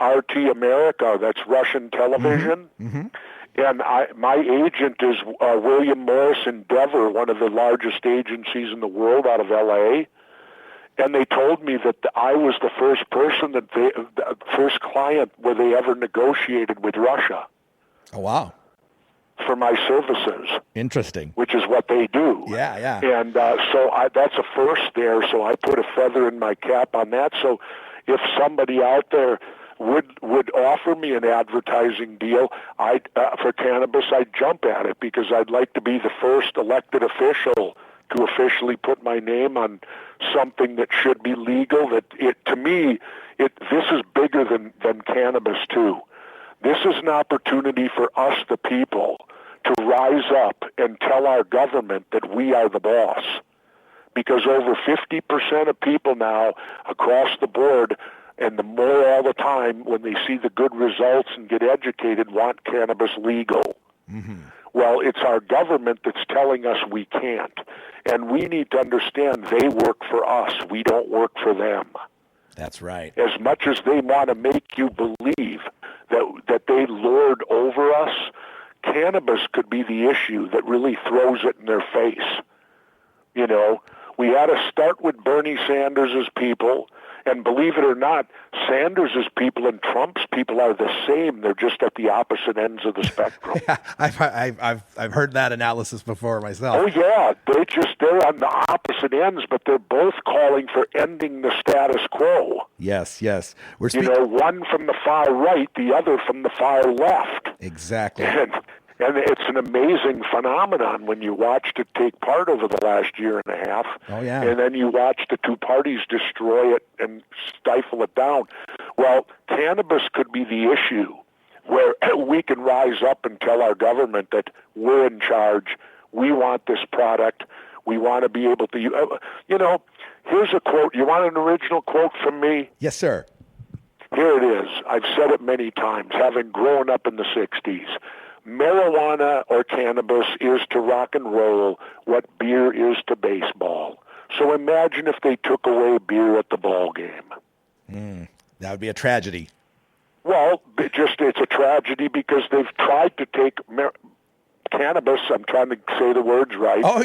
RT America. That's Russian television. Mm-hmm. And my agent is William Morris Endeavor, one of the largest agencies in the world out of L.A. And they told me that I was the first person the first client where they ever negotiated with Russia. Oh, wow. For my services. Interesting. Which is what they do. Yeah. And so that's a first there, so I put a feather in my cap on that. So if somebody out there would offer me an advertising deal for cannabis, I'd jump at it because I'd like to be the first elected official to officially put my name on something that should be legal. To me, this is bigger than cannabis too. This is an opportunity for us, the people, to rise up and tell our government that we are the boss. Because over 50% of people now across the board, and the more all the time, when they see the good results and get educated, want cannabis legal. Mm-hmm. Well, it's our government that's telling us we can't. And we need to understand they work for us. We don't work for them. That's right. As much as they want to make you believe that they lord over us, cannabis could be the issue that really throws it in their face. You know, we had to start with Bernie Sanders' people, and believe it or not, Sanders' people and Trump's people are the same. They're just at the opposite ends of the spectrum. Yeah, I've heard that analysis before myself. Oh yeah, they're on the opposite ends, but they're both calling for ending the status quo. Yes. We're one from the far right, the other from the far left. Exactly. And it's an amazing phenomenon when you watched it take part over the last year and a half. Oh, yeah. And then you watch the two parties destroy it and stifle it down. Well, cannabis could be the issue where we can rise up and tell our government that we're in charge. We want this product. We want to be able to, you know, here's a quote. You want an original quote from me? Yes, sir. Here it is. I've said it many times, having grown up in the 60s. Marijuana or cannabis is to rock and roll what beer is to baseball. So imagine if they took away beer at the ball game. That would be a tragedy. Well, it's a tragedy because they've tried to take cannabis. I'm trying to say the words right. Oh,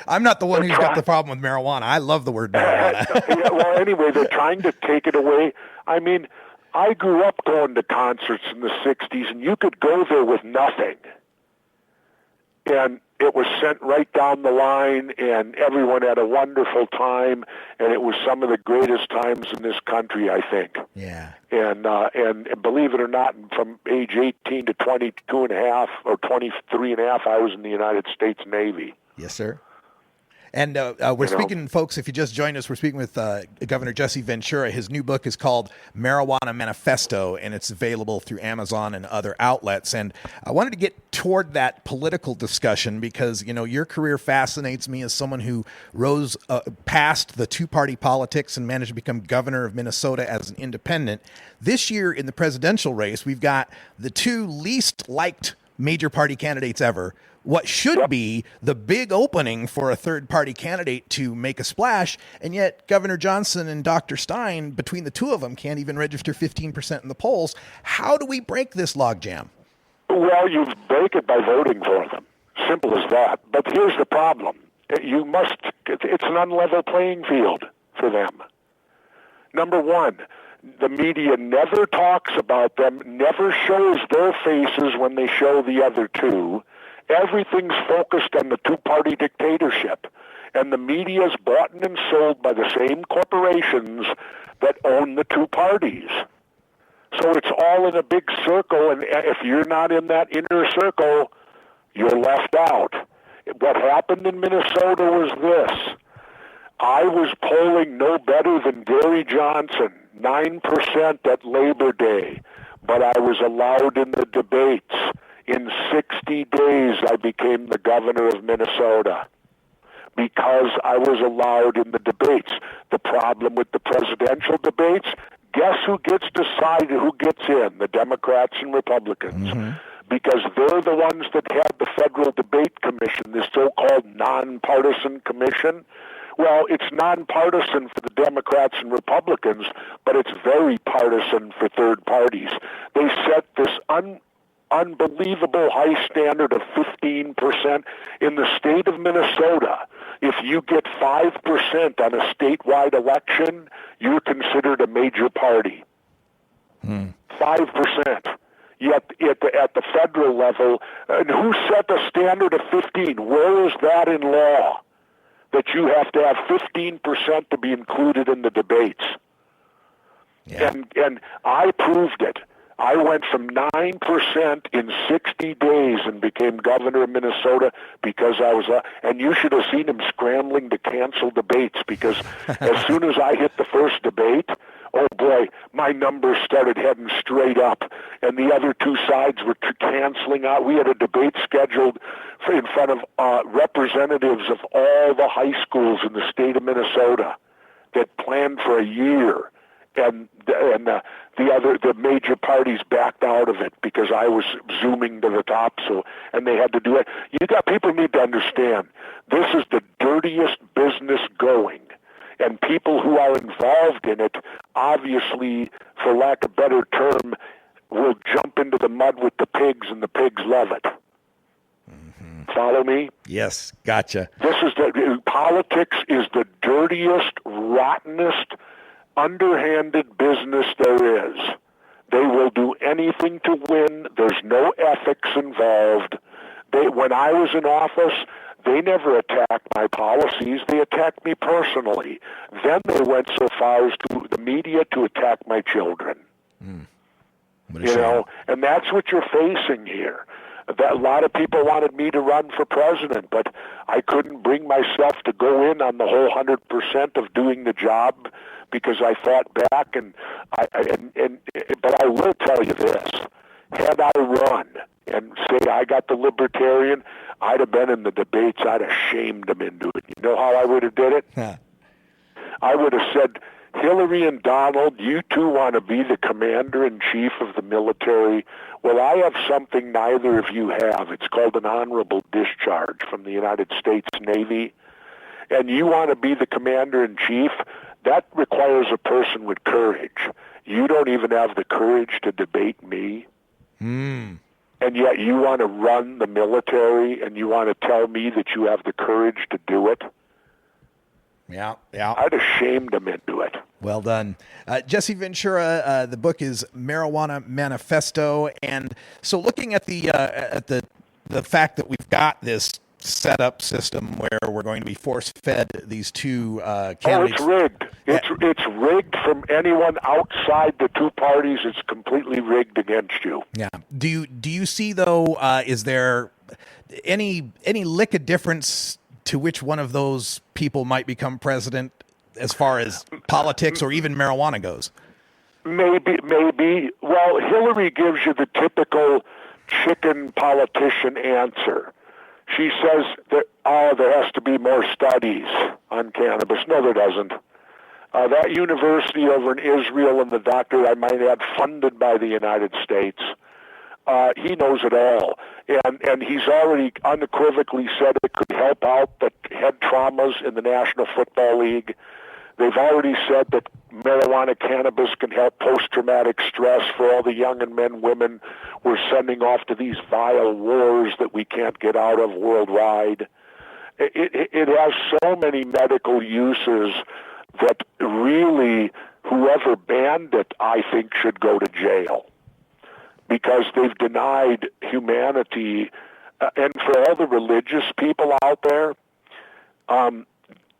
I'm not the one who's got the problem with marijuana. I love the word marijuana. Well, anyway, they're trying to take it away. I mean, I grew up going to concerts in the 60s, and you could go there with nothing. And it was sent right down the line, and everyone had a wonderful time, and it was some of the greatest times in this country, I think. Yeah. And believe it or not, from age 18 to 22 and a half or 23 and a half, I was in the United States Navy. Yes, sir. And we're speaking, folks, if you just joined us, we're speaking with Governor Jesse Ventura. His new book is called Marijuana Manifesto, and it's available through Amazon and other outlets. And I wanted to get toward that political discussion because, you know, your career fascinates me as someone who rose past the two-party politics and managed to become governor of Minnesota as an independent. This year in the presidential race, we've got the two least liked major party candidates ever. What should be the big opening for a third-party candidate to make a splash, and yet Governor Johnson and Dr. Stein, between the two of them, can't even register 15% in the polls. How do we break this logjam? Well, you break it by voting for them. Simple as that. But here's the problem. It's an unlevel playing field for them. Number one, the media never talks about them, never shows their faces when they show the other two. Everything's focused on the two-party dictatorship, and the media is bought and sold by the same corporations that own the two parties. So it's all in a big circle, and if you're not in that inner circle, you're left out. What happened in Minnesota was this. I was polling no better than Gary Johnson, 9% at Labor Day. but I was allowed in the debates. In 60 days, I became the governor of Minnesota because I was allowed in the debates. The problem with the presidential debates, guess who gets decided who gets in? The Democrats and Republicans. Because they're the ones that had the Federal Debate Commission, this so-called nonpartisan commission. Well, it's nonpartisan for the Democrats and Republicans, but it's very partisan for third parties. They set this unbelievable high standard of 15% in the state of Minnesota. If you get 5% on a statewide election, you're considered a major party. 5%. Yet at the federal level, and who set the standard of 15? Where is that in law? That you have to have 15% to be included in the debates. Yeah. And I proved it. I went from 9% in 60 days and became governor of Minnesota because I was, and you should have seen him scrambling to cancel debates because as soon as I hit the first debate, oh boy, my numbers started heading straight up, and the other two sides were canceling out. We had a debate scheduled in front of representatives of all the high schools in the state of Minnesota that planned for a year, and the major parties backed out of it because I was zooming to the top. So, and they had to do it. People need to understand this is the dirtiest business going. And people who are involved in it, obviously, for lack of a better term, will jump into the mud with the pigs, and the pigs love it. Follow me? Yes, gotcha. Politics is the dirtiest, rottenest, underhanded business there is. They will do anything to win. There's no ethics involved. When I was in office, they never attacked my policies. They attacked me personally. Then they went so far as to the media to attack my children. And that's what you're facing here. That a lot of people wanted me to run for president, but I couldn't bring myself to go in on the whole 100% of doing the job because I fought back. But I will tell you this: had I run and say I got the Libertarian, I'd have been in the debates. I'd have shamed them into it. You know how I would have did it? I would have said, Hillary and Donald, you two want to be the commander-in-chief of the military. Well, I have something neither of you have. It's called an honorable discharge from the United States Navy. And you want to be the commander-in-chief? That requires a person with courage. You don't even have the courage to debate me. And yet you want to run the military, and you want to tell me that you have the courage to do it? Yeah. I'd have shamed them into it. Well done. Jesse Ventura, the book is Marijuana Manifesto. And so looking at the fact that we've got this setup system where we're going to be force-fed these two candidates. Oh, it's rigged. It's rigged from anyone outside the two parties. It's completely rigged against you. Yeah. Do you see, though, is there any lick of difference to which one of those people might become president as far as politics or even marijuana goes? Maybe. Well, Hillary gives you the typical chicken politician answer. She says that, there has to be more studies on cannabis. No, there doesn't. That university over in Israel and the doctor, I might add, funded by the United States, he knows it all. And he's already unequivocally said it could help out the head traumas in the National Football League. They've already said that marijuana cannabis can help post-traumatic stress for all the young and men, women we're sending off to these vile wars that we can't get out of worldwide. It has so many medical uses that really whoever banned it, I think, should go to jail because they've denied humanity. And for all the religious people out there,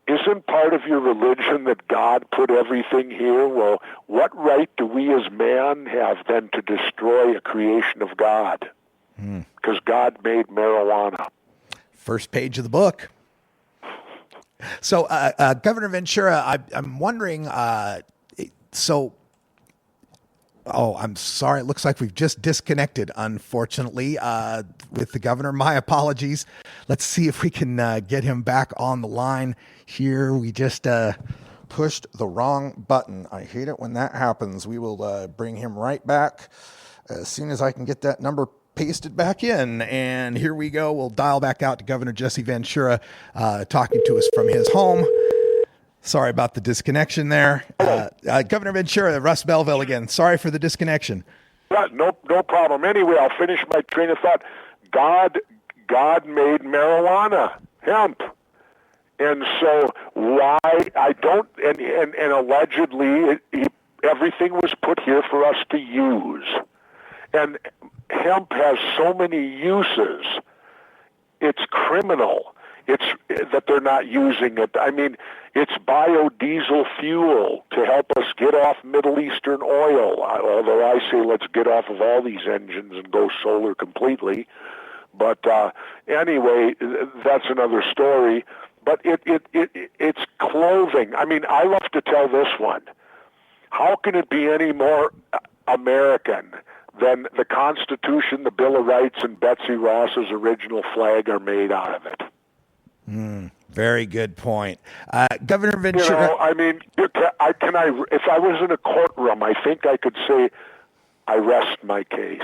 isn't part of your religion that God put everything here? Well, what right do we as man have then to destroy a creation of God? Because God made marijuana. First page of the book. So, Governor Ventura, I'm wondering, so Oh, I'm sorry. It looks like we've just disconnected, unfortunately, with the governor. My apologies. Let's see if we can get him back on the line here. We just pushed the wrong button. I hate it when that happens. We will bring him right back as soon as I can get that number pasted back in. And here we go. We'll dial back out to Governor Jesse Ventura talking to us from his home. Sorry about the disconnection there. Governor Ventura, Russ Belville again. Sorry for the disconnection. No problem. Anyway, I'll finish my train of thought. God made marijuana, hemp. And so why I don't, and allegedly everything was put here for us to use. And hemp has so many uses. It's criminal. It's that they're not using it. I mean, it's biodiesel fuel to help us get off Middle Eastern oil. Although I say let's get off of all these engines and go solar completely. But anyway, that's another story. But it's clothing. I mean, I love to tell this one. How can it be any more American than the Constitution, the Bill of Rights, and Betsy Ross's original flag are made out of it? Very good point. Governor Ventura. You know, I mean, if I was in a courtroom, I think I could say, I rest my case.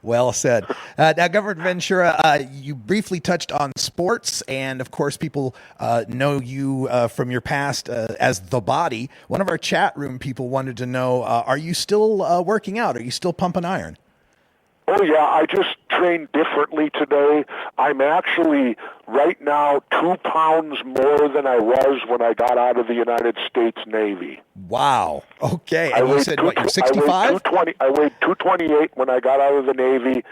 Well said. Now, Governor Ventura, you briefly touched on sports, and of course, people know you from your past as The Body. One of our chat room people wanted to know, are you still working out? Are you still pumping iron? Oh, yeah, I just trained differently today. I'm actually, right now, 2 pounds more than I was when I got out of the United States Navy. Wow. Okay. And you said, what, you're 65? I weighed 228 when I got out of the Navy.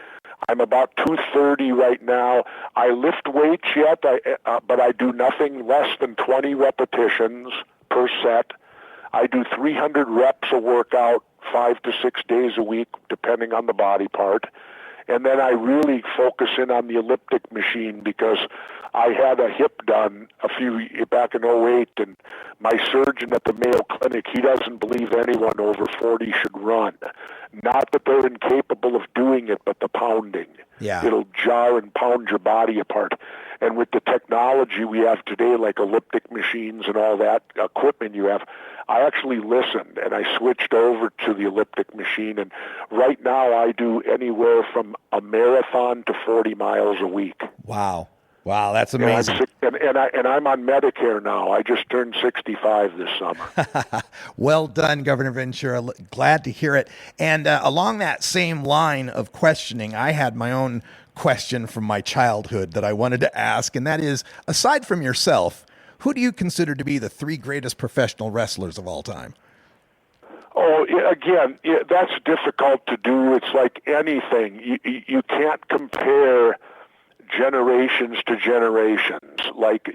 I'm about 230 right now. I lift weights yet, but I do nothing less than 20 repetitions per set. I do 300 reps a workout 5 to 6 days a week, depending on the body part. And then I really focus in on the elliptic machine because I had a hip done back in 08, and my surgeon at the Mayo Clinic, he doesn't believe anyone over 40 should run. Not that they're incapable of doing it, but the pounding. Yeah. It'll jar and pound your body apart. And with the technology we have today, like elliptic machines and all that equipment you have, I actually listened and I switched over to the elliptic machine. And right now I do anywhere from a marathon to 40 miles a week. Wow. Wow, that's amazing. And I'm on Medicare now. I just turned 65 this summer. Well done, Governor Ventura. Glad to hear it. And along that same line of questioning, I had my own question from my childhood that I wanted to ask, and that is, aside from yourself, who do you consider to be the 3 greatest professional wrestlers of all time? Oh, again, that's difficult to do. It's like anything. You can't compare generations to generations, like,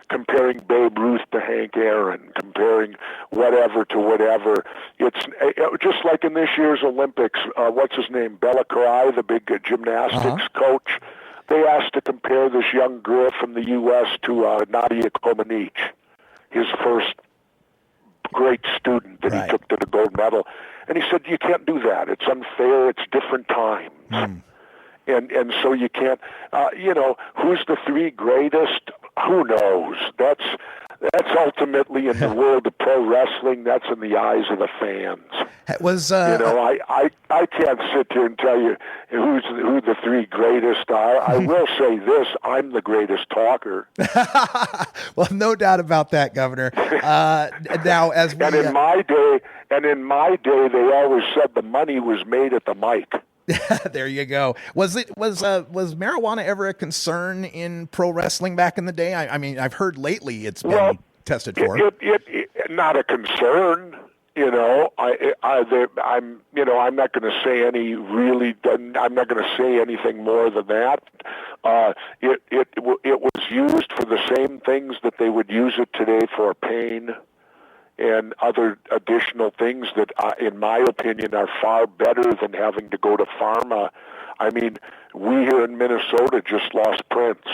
comparing Babe Ruth to Hank Aaron, comparing whatever to whatever. It's just like in this year's Olympics, what's his name, Bella Karai, the big gymnastics coach, they asked to compare this young girl from the U.S. to Nadia Comaneci, his first great student that he took to the gold medal. And he said, you can't do that. It's unfair. It's different times. And so you can't, who's the 3 greatest? Who knows? That's ultimately in the world of pro wrestling. That's in the eyes of the fans. I can't sit here and tell you who the 3 greatest are. I will say this: I'm the greatest talker. Well, no doubt about that, Governor. Now, as we, in my day, they always said the money was made at the mic. There you go. Was marijuana ever a concern in pro wrestling back in the day? I mean, I've heard lately it's been tested for. It not a concern. I'm not going to say I'm not going to say anything more than that. It was used for the same things that they would use it today for pain and other additional things that, in my opinion, are far better than having to go to pharma. I mean, we here in Minnesota just lost Prince.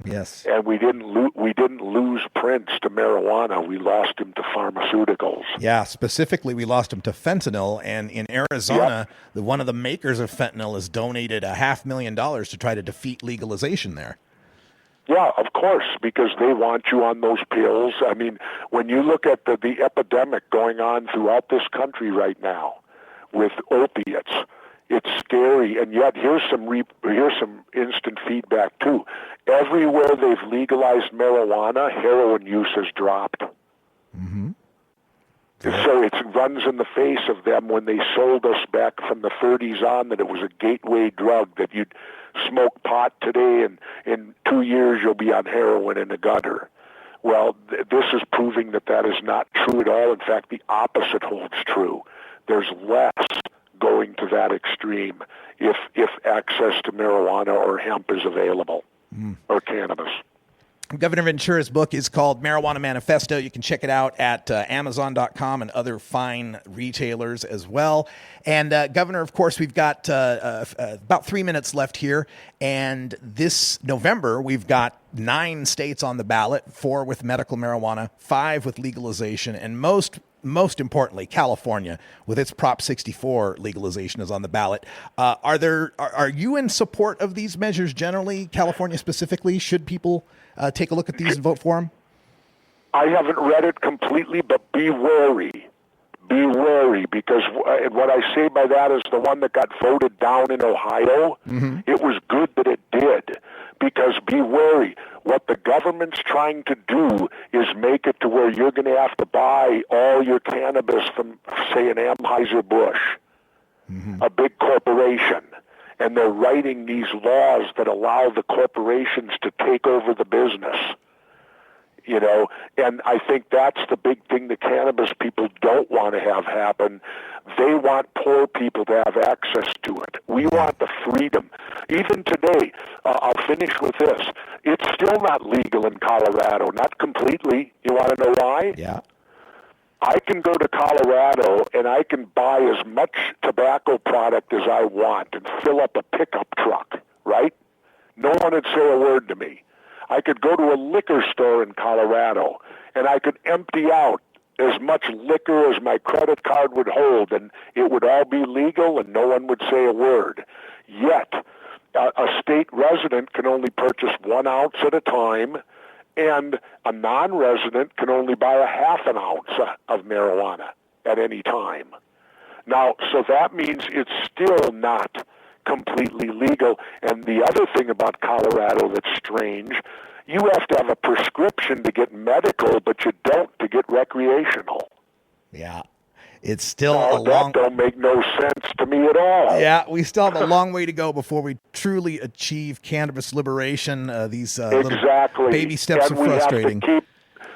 Yes. And we didn't lose Prince to marijuana. We lost him to pharmaceuticals. Yeah, specifically, we lost him to fentanyl. And in Arizona, one of the makers of fentanyl has donated $500,000 to try to defeat legalization there. Yeah, of course, because they want you on those pills. I mean, when you look at the epidemic going on throughout this country right now with opiates, it's scary. And yet, here's some instant feedback too. Everywhere they've legalized marijuana, heroin use has dropped. Mm-hmm. So it runs in the face of them when they sold us back from the 30s on that it was a gateway drug, that you'd smoke pot today and in 2 years you'll be on heroin in the gutter. Well, this is proving that is not true at all. In fact, the opposite holds true. There's less going to that extreme if access to marijuana or hemp is available, or cannabis. Governor Ventura's book is called Marijuana Manifesto. You can check it out at Amazon.com and other fine retailers as well. And Governor, of course, we've got about 3 minutes left here. And this November, we've got 9 states on the ballot, 4 with medical marijuana, 5 with legalization, and most importantly, California, with its Prop 64 legalization, is on the ballot. Are you in support of these measures generally, California specifically? Should people take a look at these and vote for them? I haven't read it completely, but be wary. Be wary, because what I say by that is the one that got voted down in Ohio, it was good that it did, because be wary. What the government's trying to do is make it to where you're going to have to buy all your cannabis from, say, an Anheuser-Busch, a big corporation. And they're writing these laws that allow the corporations to take over the business. You know, and I think that's the big thing the cannabis people don't want to have happen. They want poor people to have access to it. We want the freedom. Even today, I'll finish with this. It's still not legal in Colorado, not completely. You want to know why? Yeah. I can go to Colorado and I can buy as much tobacco product as I want and fill up a pickup truck, right? No one would say a word to me. I could go to a liquor store in Colorado and I could empty out as much liquor as my credit card would hold, and it would all be legal and no one would say a word. Yet, a state resident can only purchase 1 ounce at a time, and a non-resident can only buy a half an ounce of marijuana at any time. Now, so that means it's still not completely legal. And the other thing about Colorado that's strange, you have to have a prescription to get medical, but you don't to get recreational. Yeah. It's still that don't make no sense to me at all. Yeah, we still have a long way to go before we truly achieve cannabis liberation. These exactly. little baby steps and are frustrating.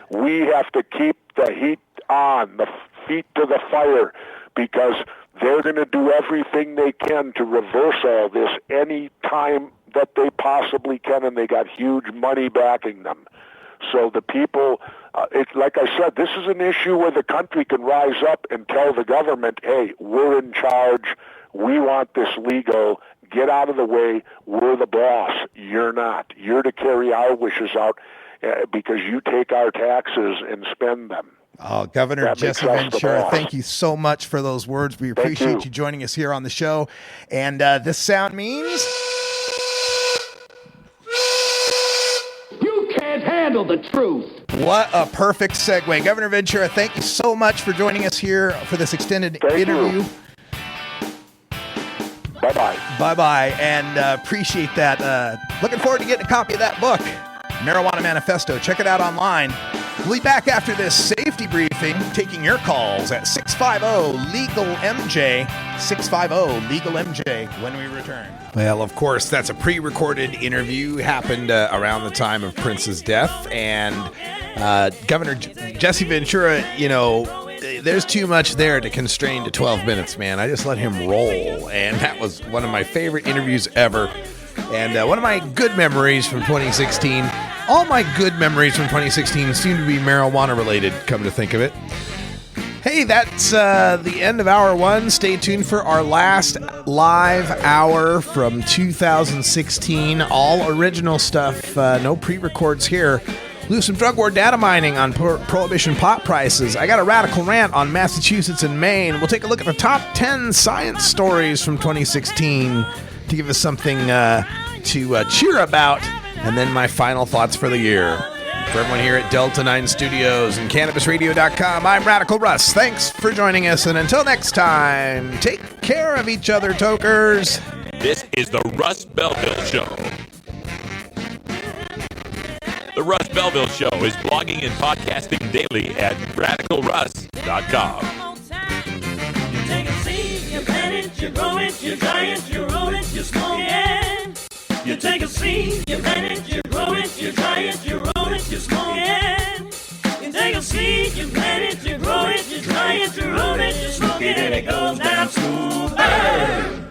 We have to keep the heat on, the feet to the fire, because they're going to do everything they can to reverse all this any time that they possibly can, and they got huge money backing them. So the people, it's like I said, this is an issue where the country can rise up and tell the government, hey, we're in charge, we want this legal, get out of the way, we're the boss, you're not. You're to carry our wishes out because you take our taxes and spend them. Oh, Governor Jesse Ventura, thank you so much for those words. We appreciate you joining us here on the show. And this sound means... You can't handle the truth. What a perfect segue. Governor Ventura, thank you so much for joining us here for this extended interview. Bye-bye. Bye-bye, and appreciate that. Looking forward to getting a copy of that book, Marijuana Manifesto. Check it out online. We'll be back after this safety briefing, taking your calls at 650-LEGAL-MJ, 650-LEGAL-MJ, when we return. Well, of course, that's a pre-recorded interview. Happened around the time of Prince's death. And Governor Jesse Ventura, you know, there's too much there to constrain to 12 minutes, man. I just let him roll. And that was one of my favorite interviews ever. And one of my good memories from 2016. All my good memories from 2016 seem to be marijuana related, come to think of it. Hey, that's the end of hour one. Stay tuned for our last live hour from 2016. All original stuff, no pre-records here. We'll do some drug war data mining on prohibition pot prices. I got a radical rant on Massachusetts and Maine. We'll take a look at the top 10 science stories from 2016 to give us something to cheer about. And then my final thoughts for the year. For everyone here at Delta 9 Studios and CannabisRadio.com, I'm Radical Russ. Thanks for joining us, and until next time, take care of each other, tokers. This is the Russ Belville Show. The Russ Belville Show is blogging and podcasting daily at RadicalRuss.com. You take a seed, you plant it, you grow it, you dry it, you roll it, you smoke it. You take a seed, you plant it, you grow it, you dry it, you roll it, you smoke it. You take a seed, you plant it, you grow it, you dry it, you roll it, you smoke it, and it goes down smooth.